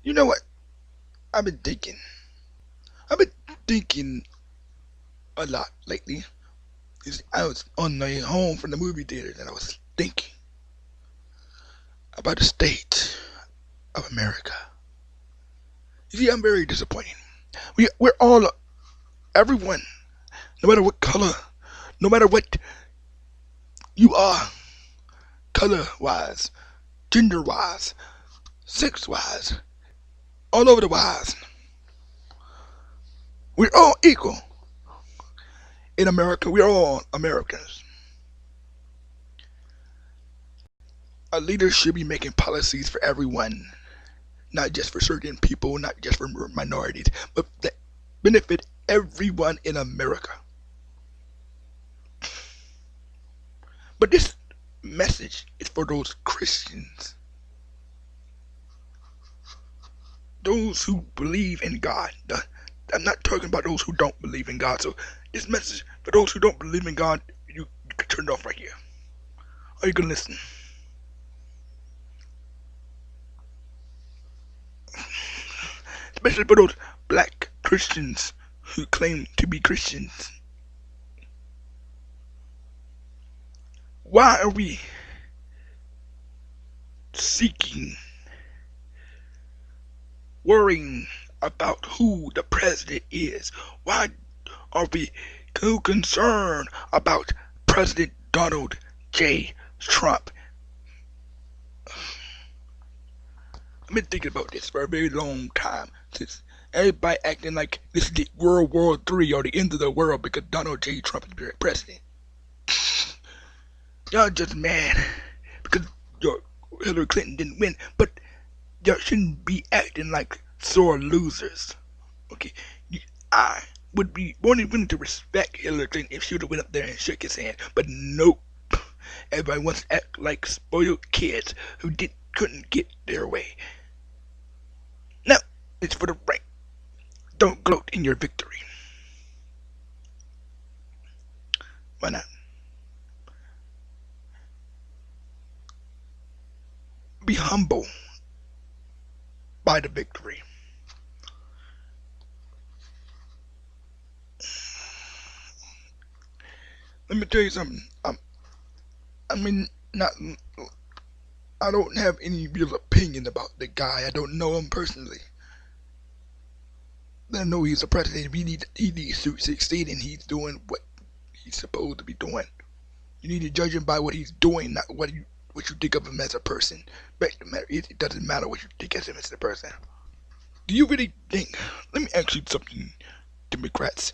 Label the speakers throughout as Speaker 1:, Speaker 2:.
Speaker 1: You know what? I've been thinking. I've been thinking a lot lately. I was on the way home from the movie theater and I was thinking about the state of America. You see, I'm very disappointed. We're all, everyone, no matter what color, no matter what you are, color wise, gender wise, sex wise, all over the wise, we're all equal in America. We're all Americans. A leader should be making policies for everyone, not just for certain people, not just for minorities, but that benefit everyone in America. But this message is for those Christians, those who believe in God. I'm not talking about those who don't believe in God. So this message for those who don't believe in God, you can turn it off right here. Or you can listen. Especially for those black Christians who claim to be Christians. Why are we seeking, worrying about who the president is? Why are we too concerned about President Donald J. Trump? I've been thinking about this for a very long time since everybody acting like this is the World War III or the end of the world because Donald J. Trump is president. Y'all just mad because your Hillary Clinton didn't win, but y'all shouldn't be acting like sore losers. Okay, I would be more than willing to respect Hillary Clinton if she would have went up there and shook his hand, but nope. Everybody wants to act like spoiled kids who couldn't get their way. Now, it's for the right. Don't gloat in your victory. Why not? Be humble by the victory. Let me tell you something. I mean, not. I don't have any real opinion about the guy. I don't know him personally. I know he's a president. He needs to succeed, and he's doing what he's supposed to be doing. You need to judge him by what he's doing, not what you think of him as a person. But it doesn't matter what you think of him as a person. Do you really think? Let me ask you something, Democrats.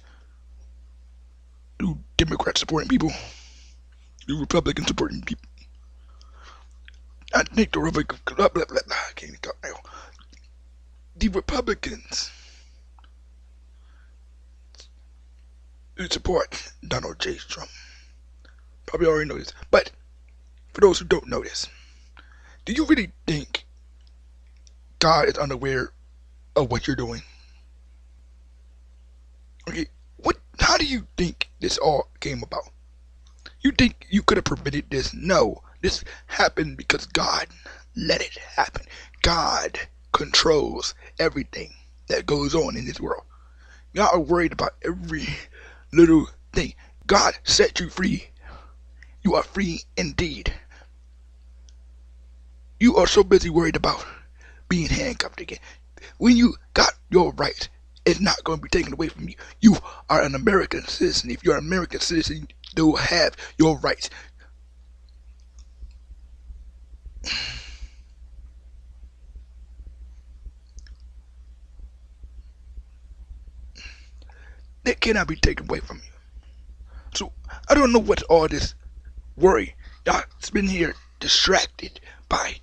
Speaker 1: Do Democrats supporting people? Do Republicans supporting people? I think the Republicans. I can't even talk now. The Republicans who support Donald J. Trump probably already know this, but for those who don't know this, do you really think God is unaware of what you're doing? Okay, how do you think this all came about? You think you could have prevented this? No, this happened because God let it happen. God controls everything that goes on in this world. Y'all are worried about every little thing. God set you free. You are free indeed. You are so busy worried about being handcuffed again. When you got your right, it's not going to be taken away from you. You are an American citizen. If you're an American citizen, you will have your rights. They cannot be taken away from you. So I don't know what's all this worry. Y'all been here distracted by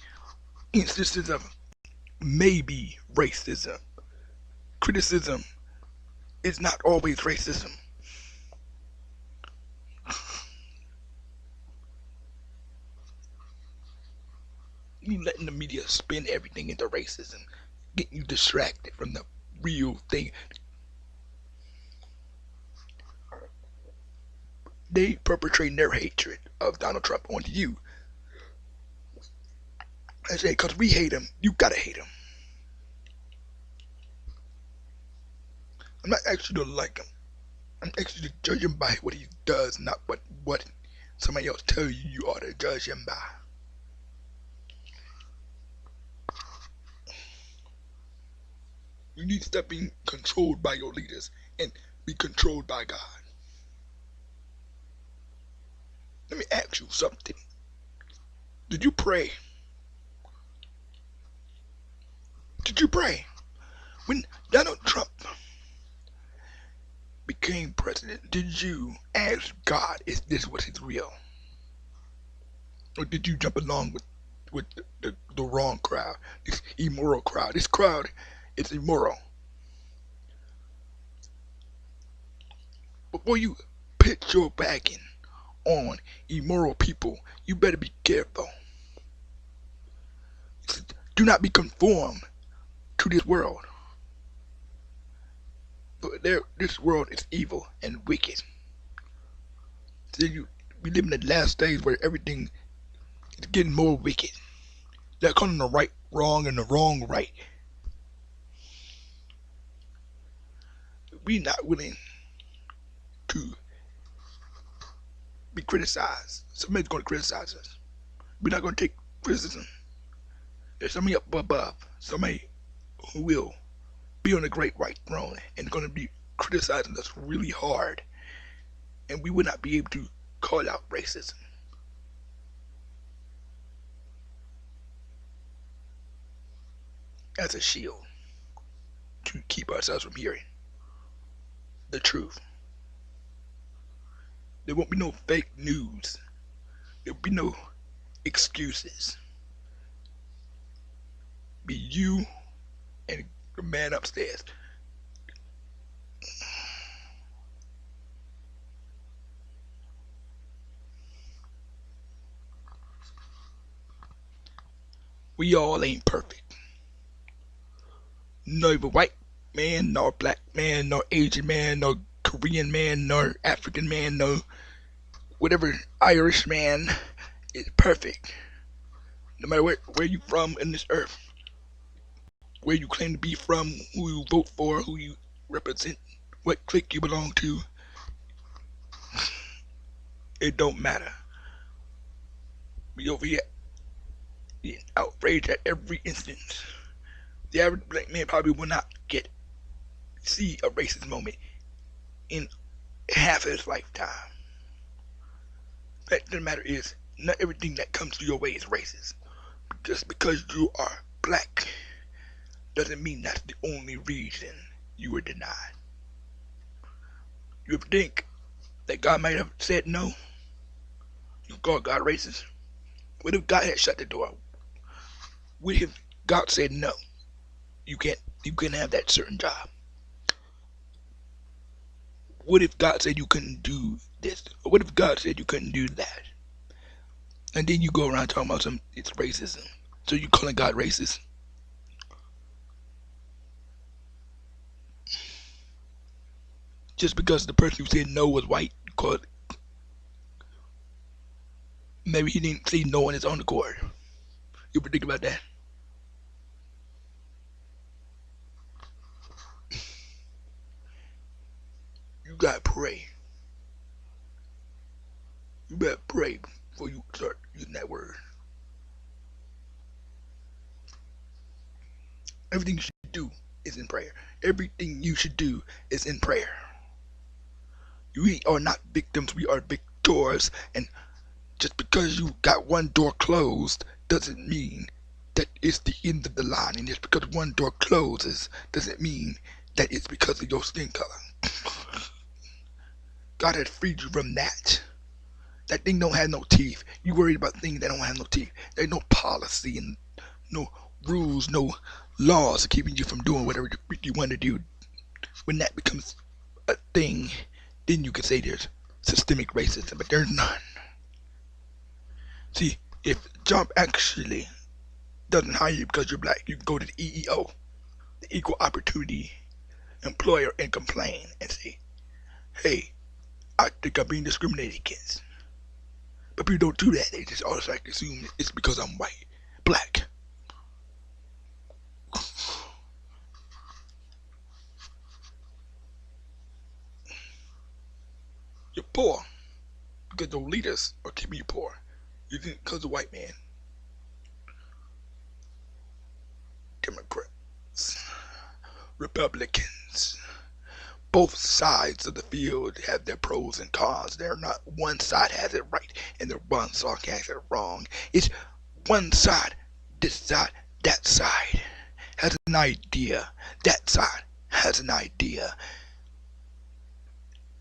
Speaker 1: instances of maybe racism. Criticism is not always racism. You letting the media spin everything into racism, getting you distracted from the real thing. They perpetrate their hatred of Donald Trump onto you. I say, because we hate him, you gotta hate him. I'm not asking you to like him. I'm asking you to judge him by what he does, not what somebody else tell you you ought to judge him by. You need to stop being controlled by your leaders and be controlled by God. Let me ask you something. Did you pray? Did you pray? When Donald Trump became president, did you ask God, is this what is real? Or did you jump along with the wrong crowd, this immoral crowd? This crowd is immoral. Before you put your backing on immoral people, you better be careful. Do not be conformed to this world. But this world is evil and wicked. So we live in the last days where everything is getting more wicked. They're calling the right wrong and the wrong right. We're not willing to be criticized. Somebody's going to criticize us. We're not going to take criticism. There's somebody up above, somebody who will be on the great white throne and going to be criticizing us really hard, and we would not be able to call out racism. As a shield to keep ourselves from hearing the truth. There won't be no fake news. There'll be no excuses. Be you and the man upstairs. We all ain't perfect. Neither white man, nor black man, nor Asian man, nor Korean man, nor African man, nor whatever Irish man is perfect. No matter where you from in this earth, where you claim to be from, who you vote for, who you represent, what clique you belong to, it don't matter. We over here being outraged at every instance. The average black man probably will not see a racist moment in half of his lifetime. The fact of the matter is, not everything that comes to your way is racist. Just because you are black doesn't mean that's the only reason you were denied. You ever think that God might have said no? You call God racist? What if God had shut the door? What if God said no? You can't have that certain job. What if God said you couldn't do this? Or what if God said you couldn't do that? And then you go around talking about it's racism. So you calling God racist? Just because the person who said no was white, maybe he didn't say no on his own accord. You ever think about that? You gotta pray. You better pray before you start using that word. Everything you should do is in prayer. Everything you should do is in prayer. We are not victims, we are victors. And just because you got one door closed doesn't mean that it's the end of the line. And just because one door closes doesn't mean that it's because of your skin color. God has freed you from that. That thing don't have no teeth. You worried about things that don't have no teeth. There's no policy and no rules, no laws keeping you from doing whatever you want to do. When that becomes a thing, then you can say there's systemic racism, but there's none. See, if a job actually doesn't hire you because you're black, you can go to the EEO, the Equal Opportunity Employer, and complain and say, hey, I think I'm being discriminated against. But people don't do that. They just automatically assume it's because I'm white, black. poor because those leaders are keeping you poor. You think because the white man, Democrats, Republicans, both sides of the field have their pros and cons. They're not one side has it right and the one side has it wrong. It's one side, this side, that side has an idea. That side has an idea.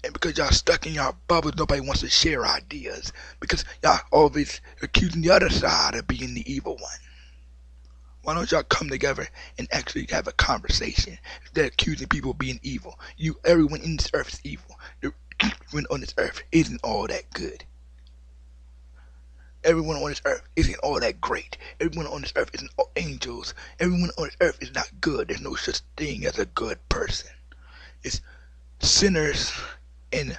Speaker 1: And because y'all stuck in y'all bubbles, nobody wants to share ideas. Because y'all always accusing the other side of being the evil one. Why don't y'all come together and actually have a conversation instead of accusing people of being evil? Everyone in this earth is evil. Everyone on this earth isn't all that good. Everyone on this earth isn't all that great. Everyone on this earth isn't all angels. Everyone on this earth is not good. There's no such thing as a good person. It's sinners and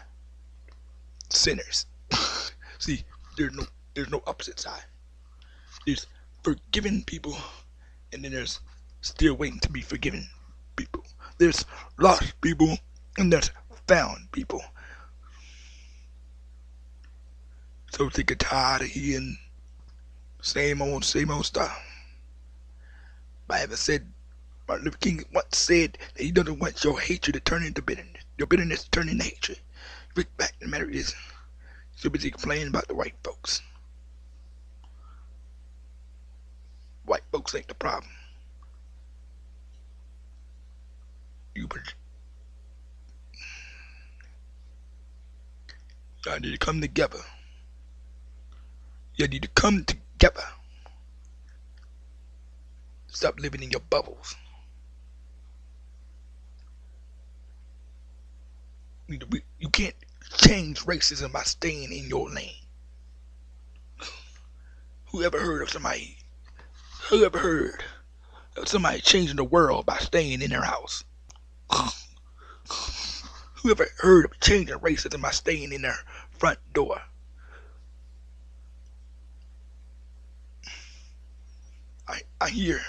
Speaker 1: sinners. See, there's no opposite side. There's forgiven people, and then there's still waiting to be forgiven people. There's lost people, and there's found people. So sick and tired of hearing same old stuff. Bible said, Martin Luther King once said that he doesn't want your hatred to turn into bitterness. Your bitterness to turn into hatred. The fact of the matter is, you're busy complaining about the white folks. White folks ain't the problem. Y'all need to come together. You need to come together. Stop living in your bubbles. You can't change racism by staying in your lane. Whoever heard of somebody changing the world by staying in their house? Whoever heard of changing racism by staying in their front door? I hear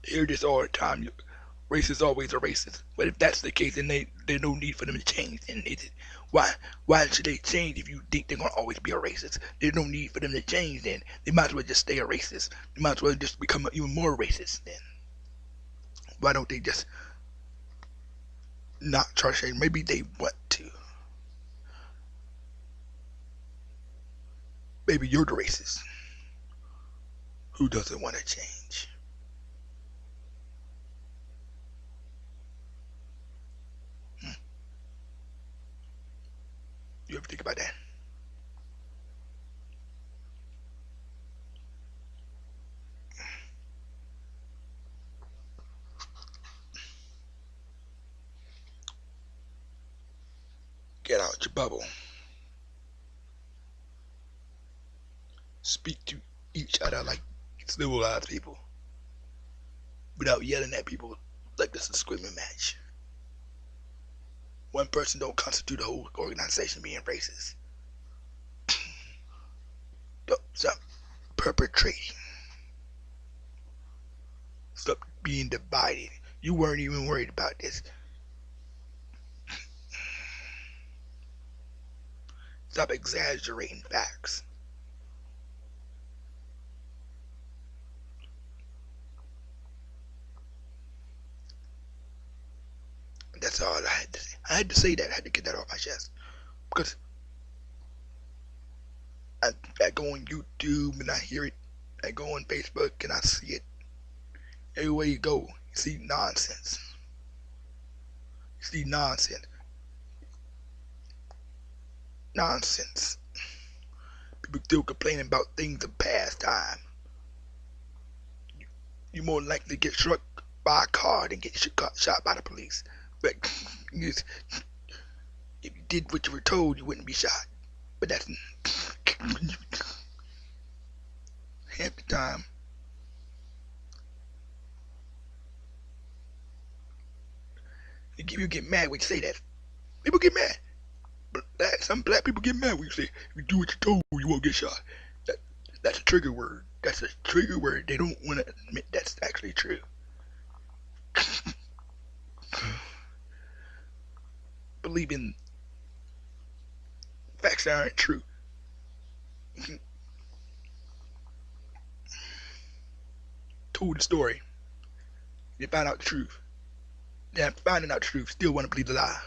Speaker 1: this all the time. Racist always a racist. But if that's the case, then there's no need for them to change. And why should they change if you think they're gonna always be a racist? There's no need for them to change. Then they might as well just stay a racist. They might as well just become even more racist. Then why don't they just not try to change? Maybe they want to. Maybe you're the racist who doesn't want to change. You ever think about that? Get out your bubble. Speak to each other like civilized people without yelling at people like this is a screaming match. One person don't constitute a whole organization being racist. Stop perpetrating. Stop being divided. You weren't even worried about this. Stop exaggerating facts. That's all I had to say. I had to say that. I had to get that off my chest. Because I go on YouTube and I hear it. I go on Facebook and I see it. Everywhere you go, you see nonsense. You see nonsense. Nonsense. People still complaining about things of past time. You're more likely to get struck by a car than get shot by the police. But if you did what you were told, you wouldn't be shot. But that's half the time. You get mad when you say that. People get mad. Some black people get mad when you say, if you do what you're told, you won't get shot. That's a trigger word. That's a trigger word. They don't want to admit that's actually true. Believe in facts aren't true. Told the story. They found out the truth. Then finding out the truth, still want to believe the lie.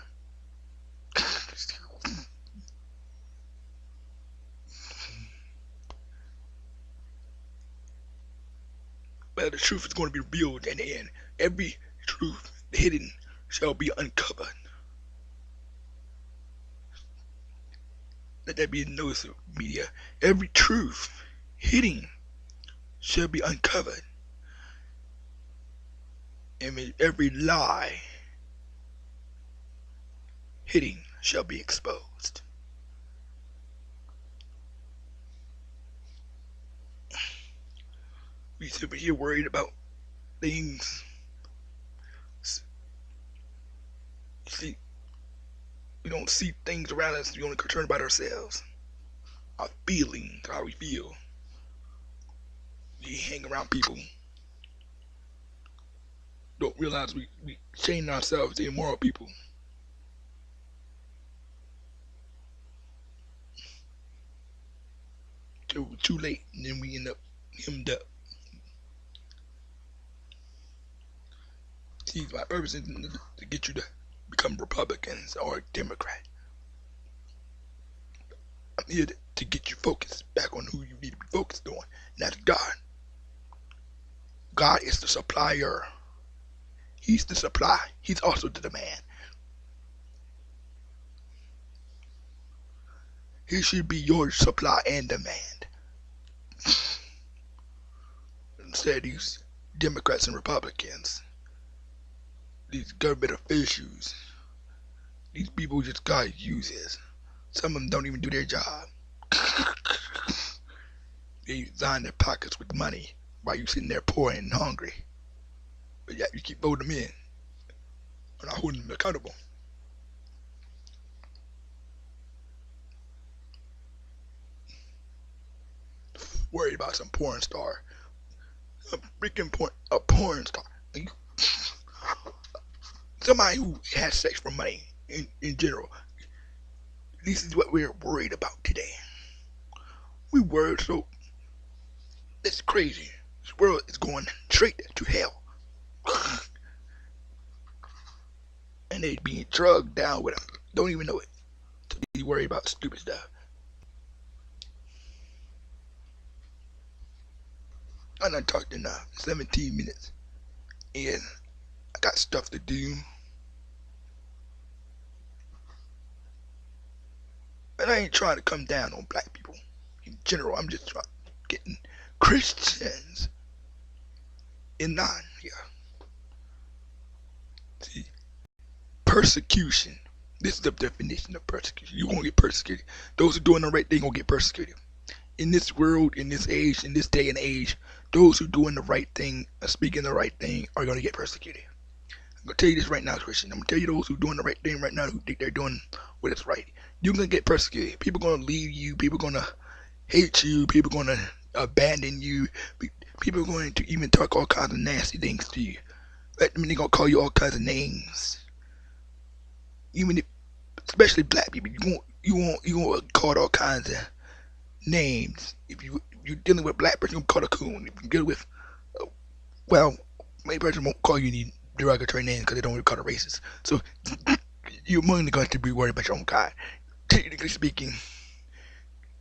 Speaker 1: Well, the truth is going to be revealed in the end. Every truth hidden shall be uncovered. Let that be noticed, media. Every truth hidden shall be uncovered. And every lie hidden shall be exposed. We sit here worried about things. See, we don't see things around us. We only concerned about ourselves, our feelings, how we feel. We hang around people, don't realize we chain ourselves to immoral people. Till we're too late, and then we end up hemmed up. See, my purpose is to get you to become Republicans or Democrat. I'm here to get you focused back on who you need to be focused on, and that's God. God is the supplier. He's the supply. He's also the demand. He should be your supply and demand. Instead, these Democrats and Republicans, these government officials, these people just God uses. Some of them don't even do their job. They line their pockets with money while you sitting there poor and hungry. But yet you keep voting them in. We're not holding them accountable. Worried about some porn star. A freaking porn star. Somebody who has sex for money in general. This is what we're worried about today. We worried so it's crazy. This world is going straight to hell. And they being drugged down with them. Don't even know it. So they worry about stupid stuff. I done talked enough. 17 minutes. And I got stuff to do. And I ain't trying to come down on black people. In general, I'm just trying getting Christians in line here. See, persecution. This is the definition of persecution. You're going to get persecuted. Those who are doing the right thing going to get persecuted. In this world, in this age, in this day and age, those who are doing the right thing, speaking the right thing, are going to get persecuted. I'm going to tell you this right now, Christian. I'm going to tell you those who are doing the right thing right now, who think they're doing what is right. You're going to get persecuted. People are going to leave you. People are going to hate you. People are going to abandon you. People are going to even talk all kinds of nasty things to you. They're going to call you all kinds of names. Even if, especially black people, you won't call all kinds of names. If you're dealing with a black person, you're called a coon. If you deal with, well, maybe person won't call you any derogatory names because they don't want to call it racist. So you're mainly going to be worried about your own kind. Technically speaking,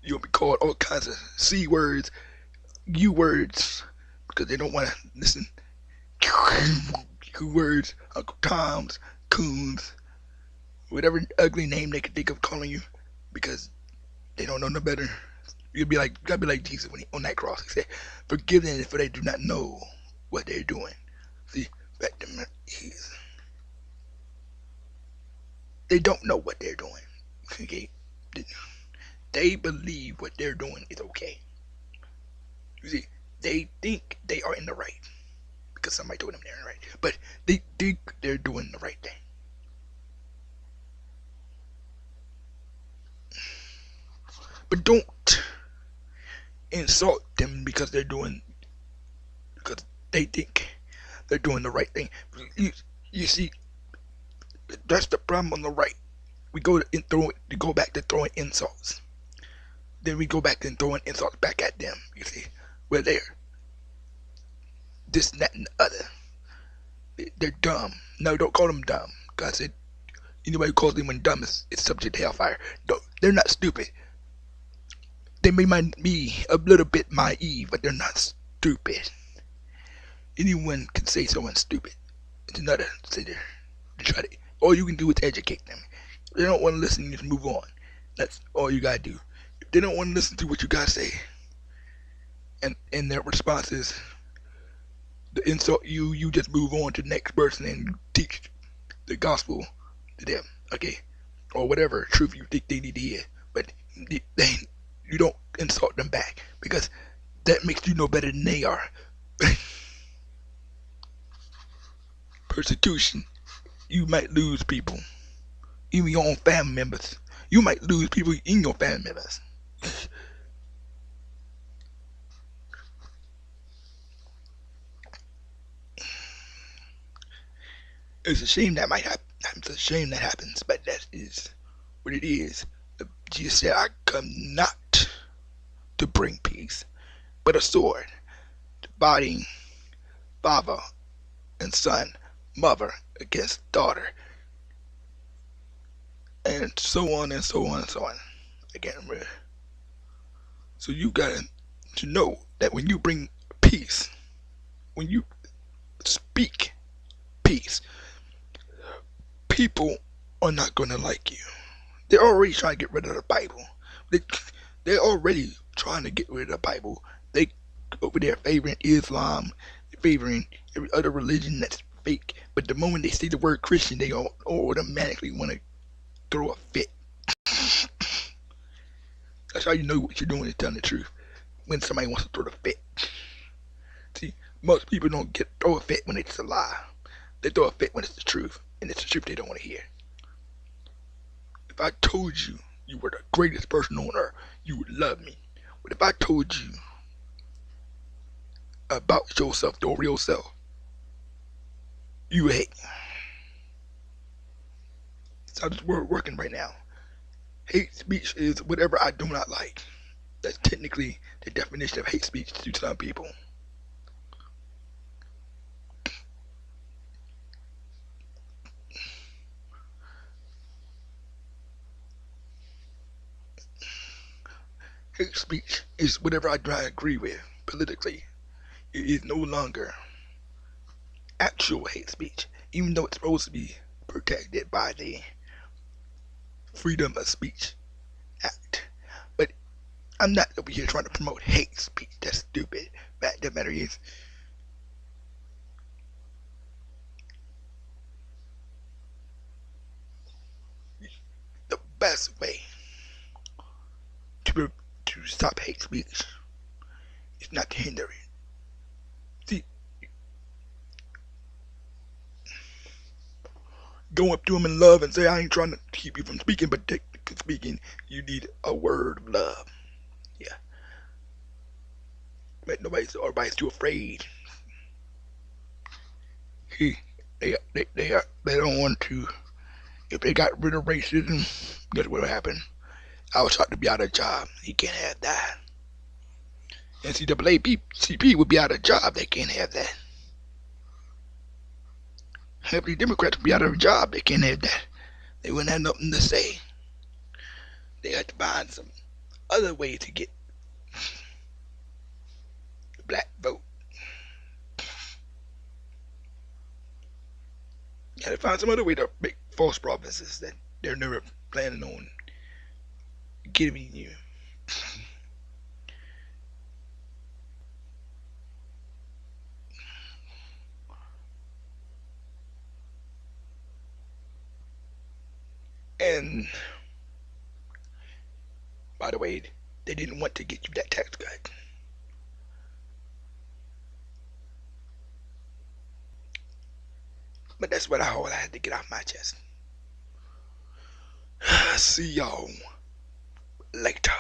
Speaker 1: you'll be called all kinds of C words, U words, because they don't want to listen. U words, Uncle Toms, coons, whatever ugly name they could think of calling you, because they don't know no better. You gotta be like Jesus when he on that cross. He said, "Forgive them for they do not know what they're doing." See, fact of the matter is, they don't know what they're doing. Okay, they believe what they're doing is okay. You see, they think they are in the right because somebody told them they're in the right, but they think they're doing the right thing. But don't insult them because they think they're doing the right thing. You see, that's the problem on the right. We go back to throwing insults. Then we go back and throwing insults back at them. You see, we're there. This, that, and the other. They're dumb. No, don't call them dumb. God said, anybody who calls anyone dumb is subject to hellfire. No, they're not stupid. They may be a little bit naive, but they're not stupid. Anyone can say someone's stupid. It's another sit there to try to. All you can do is educate them. If they don't want to listen, you just move on. That's all you gotta do. If they don't want to listen to what you gotta say, and their response is the insult you just move on to the next person and teach the gospel to them, okay, or whatever truth you think they need to hear. But you don't insult them back, because that makes you no better than they are. Persecution, you might lose people, even your own family members. You might lose people in your family members. It's a shame that might happen. It's a shame that happens, but that is what it is. Jesus said, I come not to bring peace, but a sword, dividing father and son, mother against daughter, and so on and so on and so on. Again, so you got to know that when you bring peace, when you speak peace, people are not going to like you. They're already trying to get rid of the Bible. They're already trying to get rid of the Bible. They over there favoring Islam, favoring every other religion that's fake. But the moment they see the word Christian, they all automatically want to throw a fit. That's how you know what you're doing is telling the truth. When somebody wants to throw a fit. See, most people don't throw a fit when it's a lie. They throw a fit when it's the truth, and it's the truth they don't want to hear. If I told you you were the greatest person on earth, you would love me. But if I told you about yourself, your real self, you would hate. That's how this world working right now. Hate speech is whatever I do not like. That's technically the definition of hate speech to some people. Hate speech is whatever I do not agree with politically. It is no longer actual hate speech, even though it's supposed to be protected by the Freedom of Speech Act. But I'm not over here trying to promote hate speech. That's stupid. Fact of the matter is, the best way to stop hate speech is not to hinder it. See, go up to them in love and say, I ain't trying to keep you from speaking, but speaking, you need a word of love. Yeah. But everybody's too afraid. They don't want to. If they got rid of racism, guess what will happen? I was taught to be out of job. He can't have that. NCAACP would be out of job. They can't have that. Half the Democrats would be out of a job. They can't have that. They wouldn't have nothing to say. They had to find some other way to get the black vote. You had to find some other way to make false promises that they're never planning on giving you. And by the way, they didn't want to get you that tax cut. But that's what all I had to get off my chest. See y'all later.